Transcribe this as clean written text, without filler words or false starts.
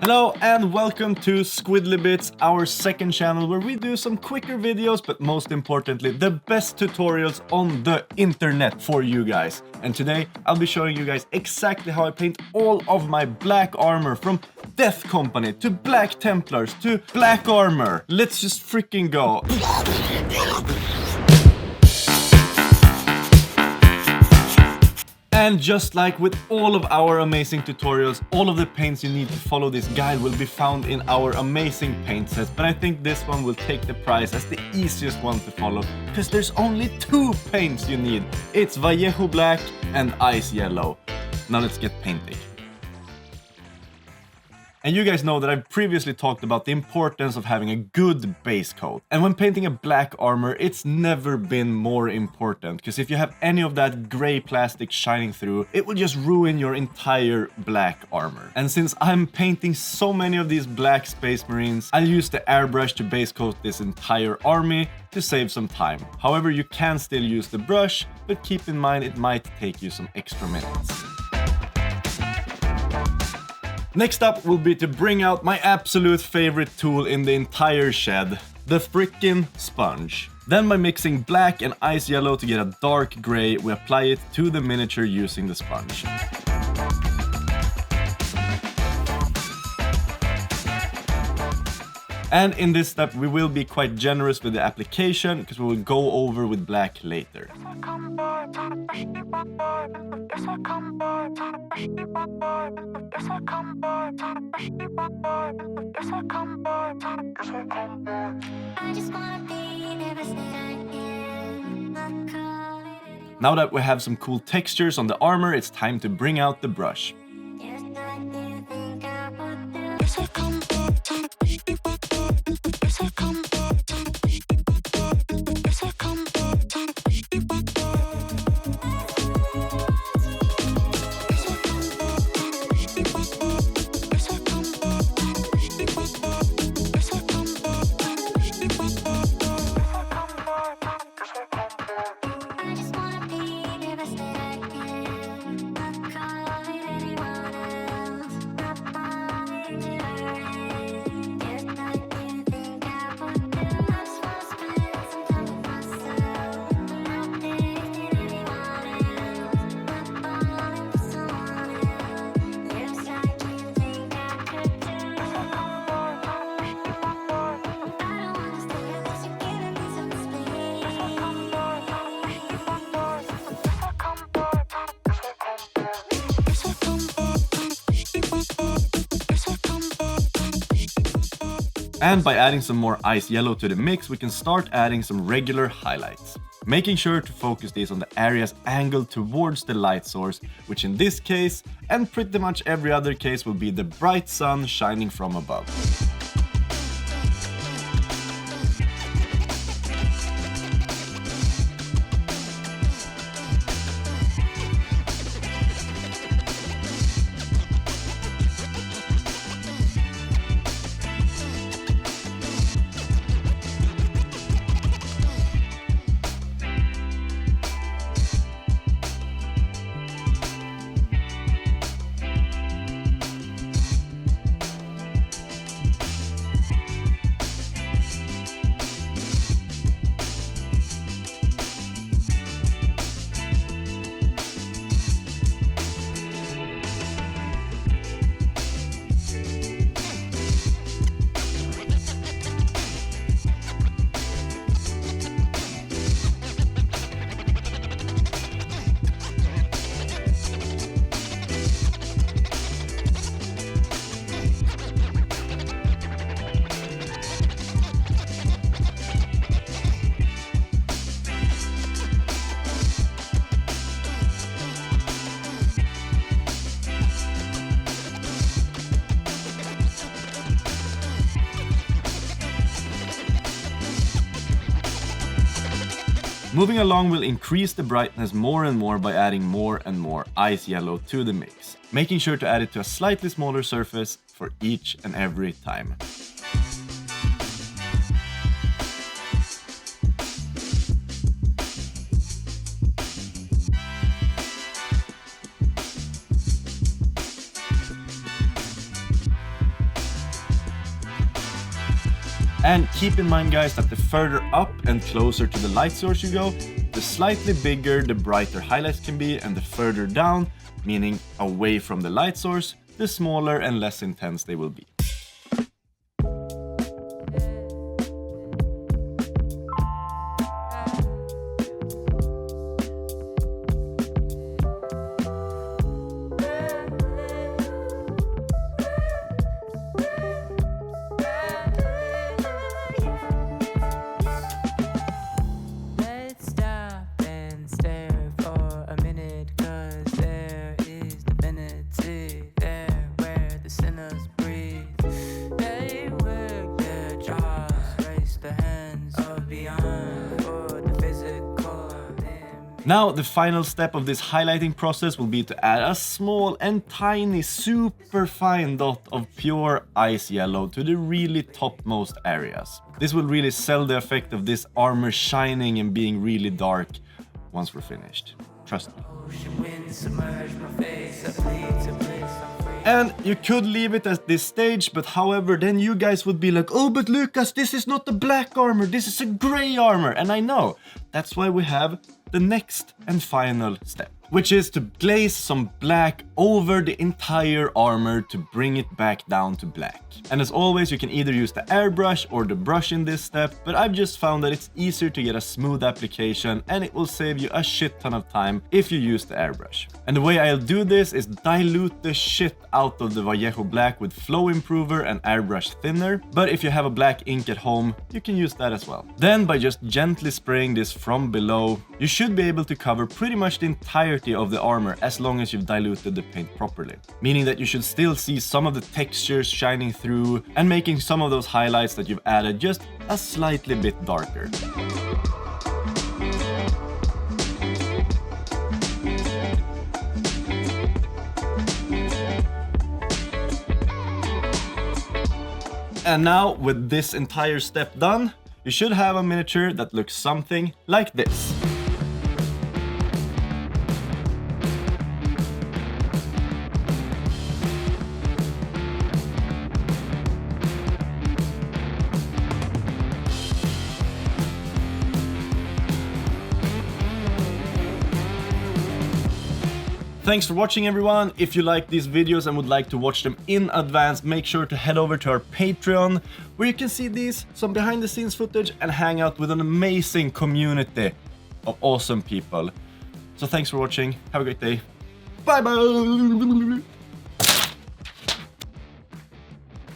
Hello and welcome to Squidly Bits, our second channel where we do some quicker videos, but most importantly, the best tutorials on the internet for you guys. And today, I'll be showing you guys exactly how I paint all of my black armor, from Death Company to Black Templars to black armor. Let's just freaking go. And just like with all of our amazing tutorials, all of the paints you need to follow this guide will be found in our amazing paint sets, but I think this one will take the prize as the easiest one to follow, because there's only two paints you need. It's Vallejo Black and Ice Yellow. Now let's get painting. And you guys know that I've previously talked about the importance of having a good base coat. And when painting a black armor, it's never been more important, because if you have any of that gray plastic shining through, it will just ruin your entire black armor. And since I'm painting so many of these black Space Marines, I'll use the airbrush to base coat this entire army to save some time. However, you can still use the brush, but keep in mind it might take you some extra minutes. Next up will be to bring out my absolute favorite tool in the entire shed, the frickin' sponge. Then by mixing black and ice yellow to get a dark gray, we apply it to the miniature using the sponge. And in this step we will be quite generous with the application, because we will go over with black later. Now that we have some cool textures on the armor, it's time to bring out the brush. And by adding some more ice yellow to the mix, we can start adding some regular highlights. Making sure to focus these on the areas angled towards the light source, which in this case, and pretty much every other case, will be the bright sun shining from above. Moving along will increase the brightness more and more by adding more and more ice yellow to the mix, making sure to add it to a slightly smaller surface for each and every time. And keep in mind guys that the further up and closer to the light source you go, the slightly bigger the brighter highlights can be, and the further down, meaning away from the light source, the smaller and less intense they will be. Now, the final step of this highlighting process will be to add a small and tiny, super fine dot of pure ice yellow to the really topmost areas. This will really sell the effect of this armor shining and being really dark once we're finished. Trust me. And you could leave it at this stage, but however, then you guys would be like, oh, but Lucas, this is not a black armor, this is a gray armor. And I know, that's why we have the next and final step, which is to glaze some black over the entire armor to bring it back down to black. And as always, you can either use the airbrush or the brush in this step, but I've just found that it's easier to get a smooth application and it will save you a shit ton of time if you use the airbrush. And the way I'll do this is dilute the shit out of the Vallejo black with flow improver and airbrush thinner, but if you have a black ink at home, you can use that as well. Then by just gently spraying this from below, you should be able to cover pretty much the entirety of the armor as long as you've diluted the paint properly. Meaning that you should still see some of the textures shining through and making some of those highlights that you've added just a slightly bit darker. And now, with this entire step done, you should have a miniature that looks something like this. Thanks for watching everyone. If you like these videos and would like to watch them in advance, make sure to head over to our Patreon, where you can see some behind the scenes footage and hang out with an amazing community of awesome people. So thanks for watching. Have a great day. Bye bye.